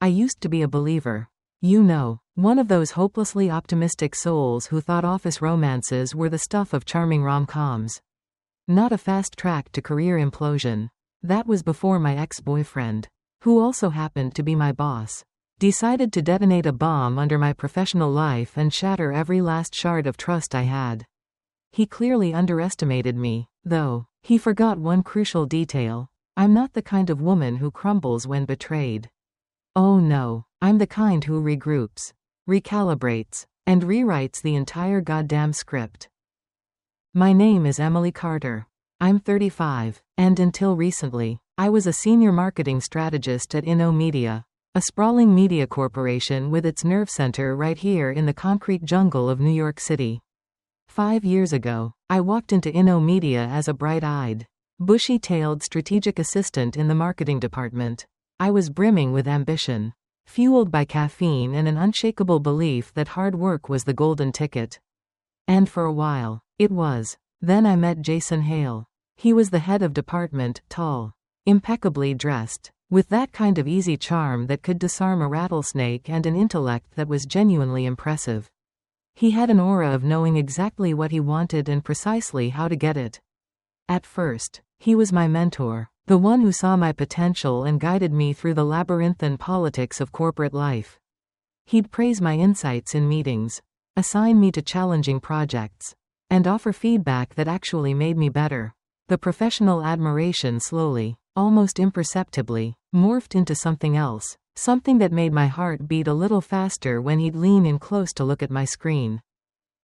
I used to be a believer. You know, one of those hopelessly optimistic souls who thought office romances were the stuff of charming rom-coms. Not a fast track to career implosion. That was before my ex-boyfriend, who also happened to be my boss, decided to detonate a bomb under my professional life and shatter every last shard of trust I had. He clearly underestimated me, though. He forgot one crucial detail. I'm not the kind of woman who crumbles when betrayed. Oh no, I'm the kind who regroups, recalibrates, and rewrites the entire goddamn script. My name is Emily Carter. I'm 35, and until recently, I was a senior marketing strategist at InnoMedia, a sprawling media corporation with its nerve center right here in the concrete jungle of New York City. 5 years ago, I walked into InnoMedia as a bright-eyed, bushy-tailed strategic assistant in the marketing department. I was brimming with ambition, fueled by caffeine and an unshakable belief that hard work was the golden ticket. And for a while, it was. Then I met Jason Hale. He was the head of department, tall, impeccably dressed, with that kind of easy charm that could disarm a rattlesnake and an intellect that was genuinely impressive. He had an aura of knowing exactly what he wanted and precisely how to get it. At first, he was my mentor, the one who saw my potential and guided me through the labyrinthine politics of corporate life. He'd praise my insights in meetings, assign me to challenging projects, and offer feedback that actually made me better. The professional admiration slowly, almost imperceptibly, morphed into something else, something that made my heart beat a little faster when he'd lean in close to look at my screen.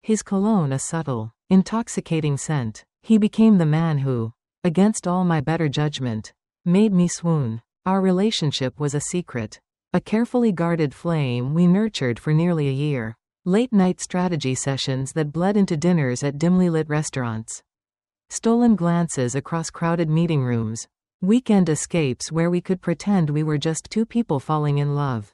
His cologne a subtle, intoxicating scent, he became the man who, against all my better judgment, made me swoon. Our relationship was a secret, a carefully guarded flame we nurtured for nearly a year. Late-night strategy sessions that bled into dinners at dimly lit restaurants. Stolen glances across crowded meeting rooms. Weekend escapes where we could pretend we were just two people falling in love.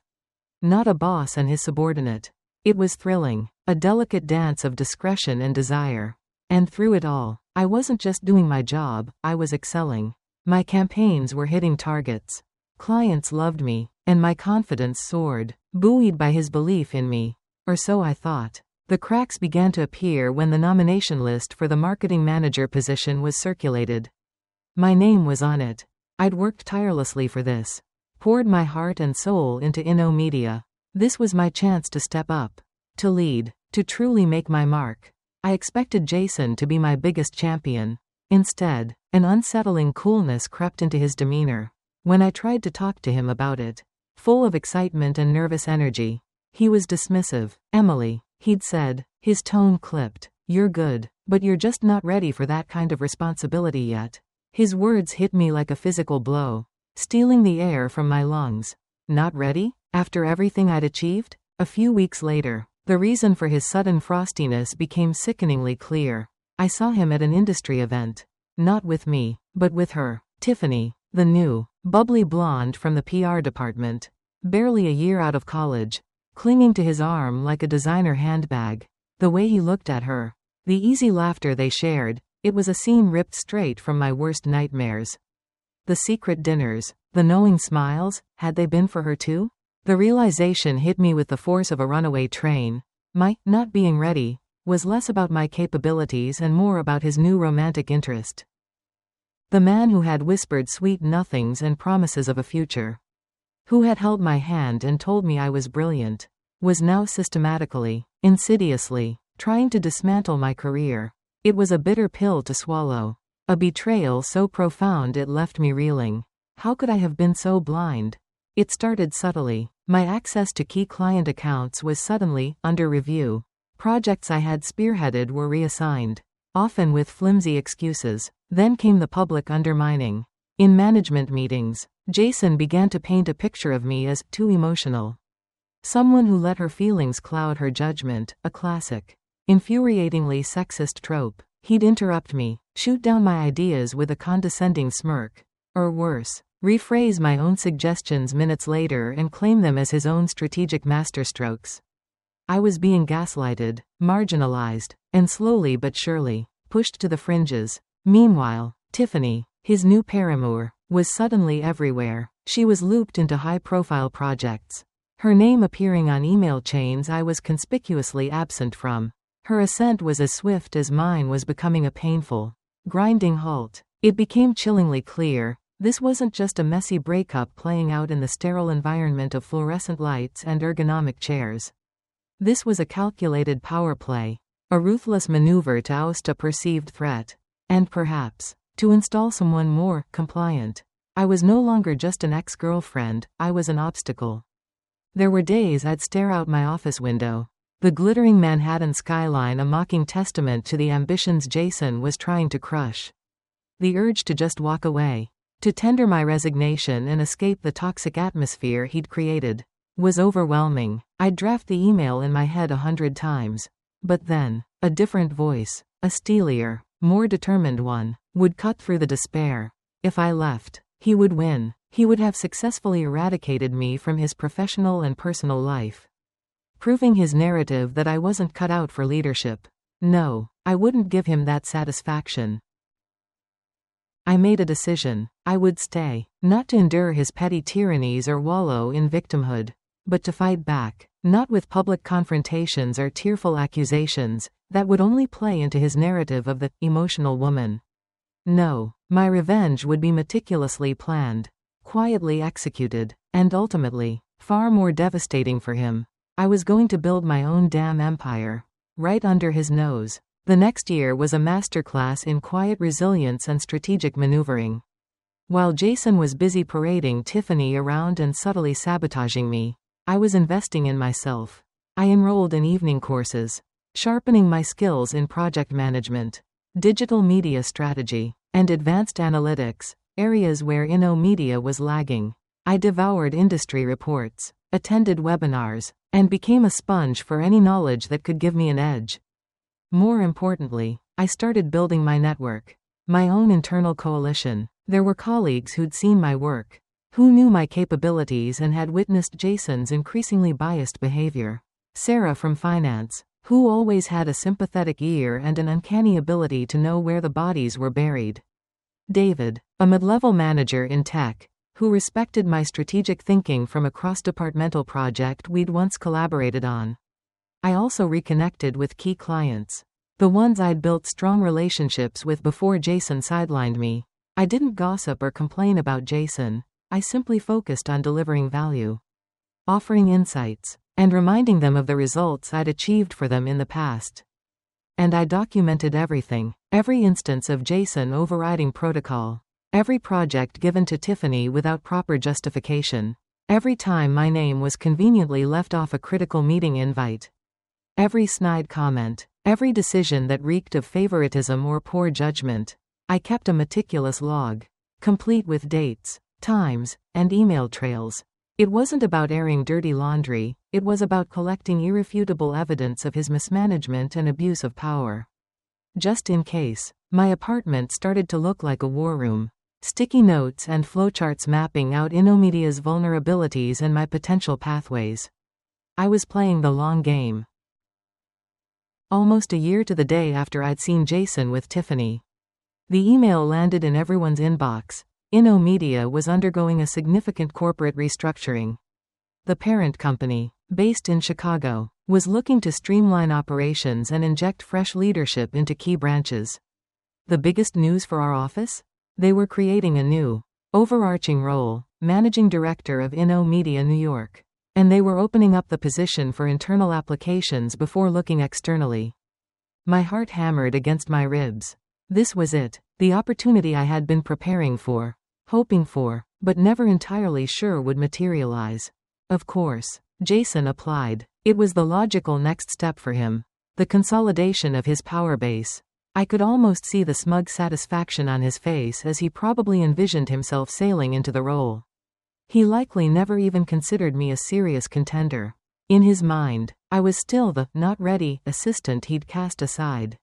Not a boss and his subordinate. It was thrilling, a delicate dance of discretion and desire. And through it all, I wasn't just doing my job, I was excelling. My campaigns were hitting targets. Clients loved me, and my confidence soared, buoyed by his belief in me. Or so I thought. The cracks began to appear when the nomination list for the marketing manager position was circulated. My name was on it. I'd worked tirelessly for this. Poured my heart and soul into InnoMedia. This was my chance to step up. To lead. To truly make my mark. I expected Jason to be my biggest champion. Instead, an unsettling coolness crept into his demeanor. When I tried to talk to him about it, full of excitement and nervous energy, he was dismissive. Emily, he'd said, his tone clipped. You're good, but you're just not ready for that kind of responsibility yet. His words hit me like a physical blow, stealing the air from my lungs. Not ready? After everything I'd achieved? A few weeks later, the reason for his sudden frostiness became sickeningly clear. I saw him at an industry event. Not with me, but with her, Tiffany, the new, bubbly blonde from the PR department. Barely a year out of college, clinging to his arm like a designer handbag. The way he looked at her, the easy laughter they shared, it was a scene ripped straight from my worst nightmares. The secret dinners, the knowing smiles, had they been for her too? The realization hit me with the force of a runaway train. My not being ready was less about my capabilities and more about his new romantic interest. The man who had whispered sweet nothings and promises of a future, who had held my hand and told me I was brilliant, was now systematically, insidiously, trying to dismantle my career. It was a bitter pill to swallow. A betrayal so profound it left me reeling. How could I have been so blind? It started subtly. My access to key client accounts was suddenly under review. Projects I had spearheaded were reassigned, often with flimsy excuses. Then came the public undermining. In management meetings, Jason began to paint a picture of me as too emotional. Someone who let her feelings cloud her judgment, a classic, infuriatingly sexist trope. He'd interrupt me, shoot down my ideas with a condescending smirk, or worse, rephrase my own suggestions minutes later and claim them as his own strategic masterstrokes. I was being gaslighted, marginalized, and slowly but surely, pushed to the fringes. Meanwhile, Tiffany, His new paramour was suddenly everywhere. She was looped into high-profile projects. Her name appearing on email chains I was conspicuously absent from. Her ascent was as swift as mine was becoming a painful, grinding halt. It became chillingly clear, this wasn't just a messy breakup playing out in the sterile environment of fluorescent lights and ergonomic chairs. This was a calculated power play, a ruthless maneuver to oust a perceived threat, and perhaps, to install someone more compliant. I was no longer just an ex-girlfriend, I was an obstacle. There were days I'd stare out my office window, the glittering Manhattan skyline a mocking testament to the ambitions Jason was trying to crush. The urge to just walk away, to tender my resignation and escape the toxic atmosphere he'd created, was overwhelming. I'd draft the email in my head 100 times. But then, a different voice, a steelier, more determined one, would cut through the despair. If I left, he would win. He would have successfully eradicated me from his professional and personal life, proving his narrative that I wasn't cut out for leadership. No, I wouldn't give him that satisfaction. I made a decision. I would stay, not to endure his petty tyrannies or wallow in victimhood, but to fight back, not with public confrontations or tearful accusations that would only play into his narrative of the emotional woman. No, my revenge would be meticulously planned, quietly executed, and ultimately, far more devastating for him. I was going to build my own damn empire, right under his nose. The next year was a masterclass in quiet resilience and strategic maneuvering. While Jason was busy parading Tiffany around and subtly sabotaging me, I was investing in myself. I enrolled in evening courses, sharpening my skills in project management, digital media strategy, and advanced analytics, areas where InnoMedia was lagging. I devoured industry reports, attended webinars, and became a sponge for any knowledge that could give me an edge. More importantly, I started building my network, my own internal coalition. There were colleagues who'd seen my work, who knew my capabilities and had witnessed Jason's increasingly biased behavior. Sarah from finance, who always had a sympathetic ear and an uncanny ability to know where the bodies were buried. David, a mid-level manager in tech, who respected my strategic thinking from a cross-departmental project we'd once collaborated on. I also reconnected with key clients, the ones I'd built strong relationships with before Jason sidelined me. I didn't gossip or complain about Jason, I simply focused on delivering value, offering insights, and reminding them of the results I'd achieved for them in the past. And I documented everything, every instance of Jason overriding protocol, every project given to Tiffany without proper justification, every time my name was conveniently left off a critical meeting invite, every snide comment, every decision that reeked of favoritism or poor judgment. I kept a meticulous log, complete with dates, times, and email trails. It wasn't about airing dirty laundry, it was about collecting irrefutable evidence of his mismanagement and abuse of power. Just in case, my apartment started to look like a war room. Sticky notes and flowcharts mapping out InnoMedia's vulnerabilities and my potential pathways. I was playing the long game. Almost a year to the day after I'd seen Jason with Tiffany, the email landed in everyone's inbox. InnoMedia was undergoing a significant corporate restructuring. The parent company, based in Chicago, was looking to streamline operations and inject fresh leadership into key branches. The biggest news for our office? They were creating a new, overarching role, Managing Director of InnoMedia New York. And they were opening up the position for internal applications before looking externally. My heart hammered against my ribs. This was it, the opportunity I had been preparing for, hoping for, but never entirely sure would materialize. Of course, Jason applied. It was the logical next step for him. The consolidation of his power base. I could almost see the smug satisfaction on his face as he probably envisioned himself sailing into the role. He likely never even considered me a serious contender. In his mind, I was still the not-ready assistant he'd cast aside.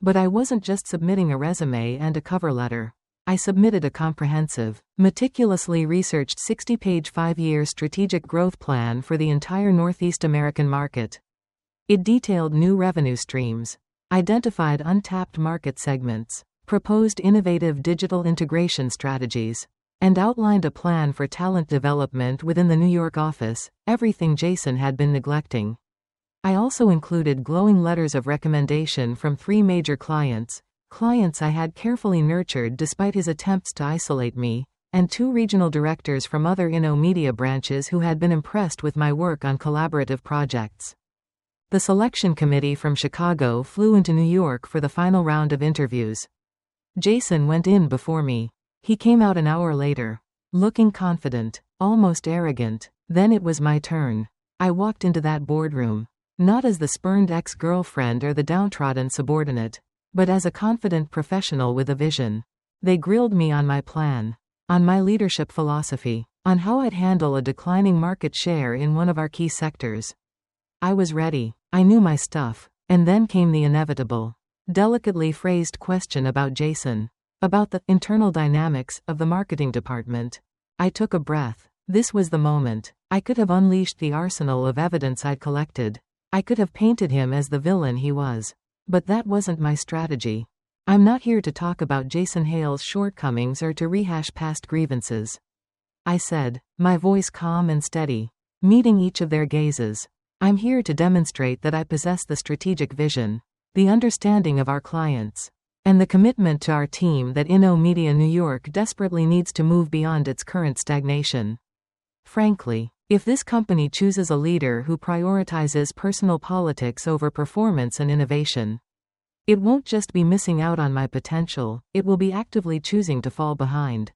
But I wasn't just submitting a resume and a cover letter. I submitted a comprehensive, meticulously researched 60-page 5-year strategic growth plan for the entire Northeast American market. It detailed new revenue streams, identified untapped market segments, proposed innovative digital integration strategies, and outlined a plan for talent development within the New York office, everything Jason had been neglecting. I also included glowing letters of recommendation from 3 major clients I had carefully nurtured despite his attempts to isolate me, and 2 regional directors from other Media branches who had been impressed with my work on collaborative projects. The selection committee from Chicago flew into New York for the final round of interviews. Jason went in before me. He came out an hour later, looking confident, almost arrogant. Then it was my turn. I walked into that boardroom, not as the spurned ex-girlfriend or the downtrodden subordinate, but as a confident professional with a vision. They grilled me on my plan, on my leadership philosophy, on how I'd handle a declining market share in one of our key sectors. I was ready. I knew my stuff. And then came the inevitable, delicately phrased question about Jason, about the internal dynamics of the marketing department. I took a breath. This was the moment. I could have unleashed the arsenal of evidence I'd collected. I could have painted him as the villain he was. But that wasn't my strategy. I'm not here to talk about Jason Hale's shortcomings or to rehash past grievances. I said, my voice calm and steady, meeting each of their gazes. I'm here to demonstrate that I possess the strategic vision, the understanding of our clients, and the commitment to our team that Media New York desperately needs to move beyond its current stagnation. Frankly, if this company chooses a leader who prioritizes personal politics over performance and innovation, it won't just be missing out on my potential, it will be actively choosing to fall behind.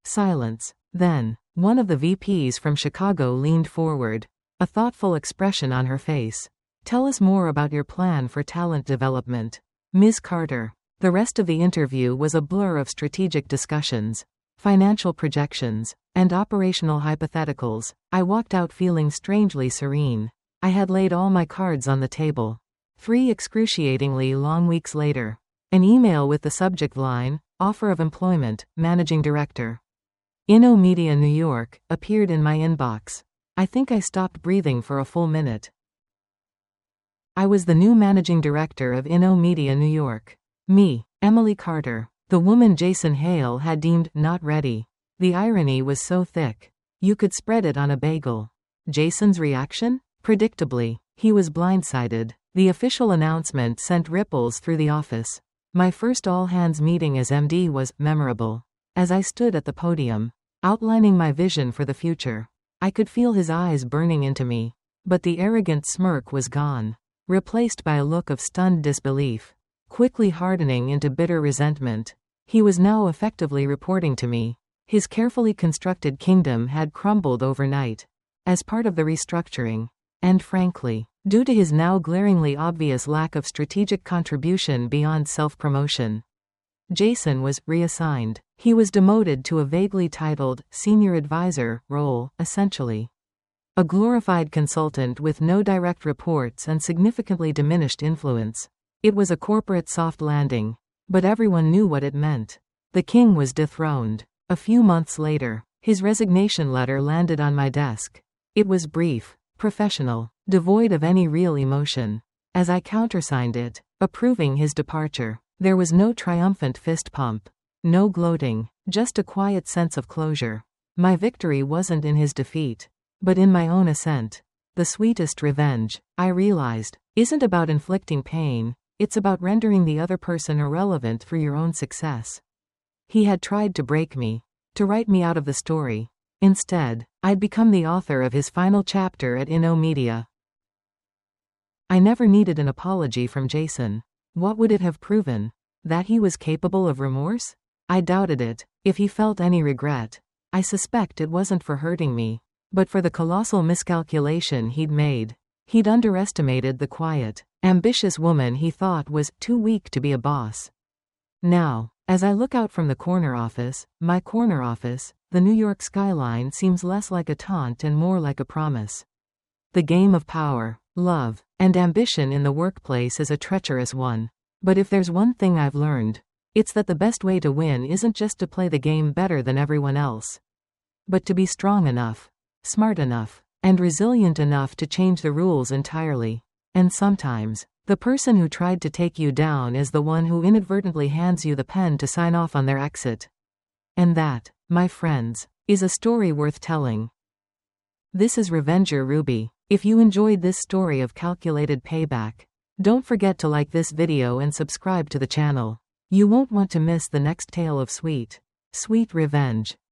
Silence. Then, one of the VPs from Chicago leaned forward, a thoughtful expression on her face. Tell us more about your plan for talent development, Ms. Carter. The rest of the interview was a blur of strategic discussions, financial projections, and operational hypotheticals. I walked out feeling strangely serene. I had laid all my cards on the table. 3 excruciatingly long weeks later, an email with the subject line, Offer of Employment, Managing Director. Media New York, appeared in my inbox. I think I stopped breathing for a full minute. I was the new managing director of Media New York. Me, Emily Carter, the woman Jason Hale had deemed not ready. The irony was so thick. You could spread it on a bagel. Jason's reaction? Predictably, he was blindsided. The official announcement sent ripples through the office. My first all-hands meeting as MD was memorable. As I stood at the podium, outlining my vision for the future, I could feel his eyes burning into me. But the arrogant smirk was gone, replaced by a look of stunned disbelief, quickly hardening into bitter resentment. He was now effectively reporting to me. His carefully constructed kingdom had crumbled overnight, as part of the restructuring, and frankly, due to his now glaringly obvious lack of strategic contribution beyond self-promotion. Jason was reassigned. He was demoted to a vaguely titled, senior advisor, role, essentially. A glorified consultant with no direct reports and significantly diminished influence. It was a corporate soft landing, but everyone knew what it meant. The king was dethroned. A few months later, his resignation letter landed on my desk. It was brief, professional, devoid of any real emotion. As I countersigned it, approving his departure, there was no triumphant fist pump. No gloating, just a quiet sense of closure. My victory wasn't in his defeat, but in my own ascent. The sweetest revenge, I realized, isn't about inflicting pain, it's about rendering the other person irrelevant through your own success. He had tried to break me, to write me out of the story. Instead, I'd become the author of his final chapter at Media. I never needed an apology from Jason. What would it have proven? That he was capable of remorse? I doubted it. If he felt any regret, I suspect it wasn't for hurting me, but for the colossal miscalculation he'd made. He'd underestimated the quiet, ambitious woman he thought was too weak to be a boss. Now, as I look out from the corner office, my corner office, the New York skyline seems less like a taunt and more like a promise. The game of power, love, and ambition in the workplace is a treacherous one. But if there's one thing I've learned, it's that the best way to win isn't just to play the game better than everyone else, but to be strong enough, smart enough, and resilient enough to change the rules entirely. And sometimes, The person who tried to take you down is the one who inadvertently hands you the pen to sign off on their exit. And that, my friends, is a story worth telling. This is Revenger Ruby. If you enjoyed this story of calculated payback, don't forget to like this video and subscribe to the channel. You won't want to miss the next tale of sweet, sweet revenge.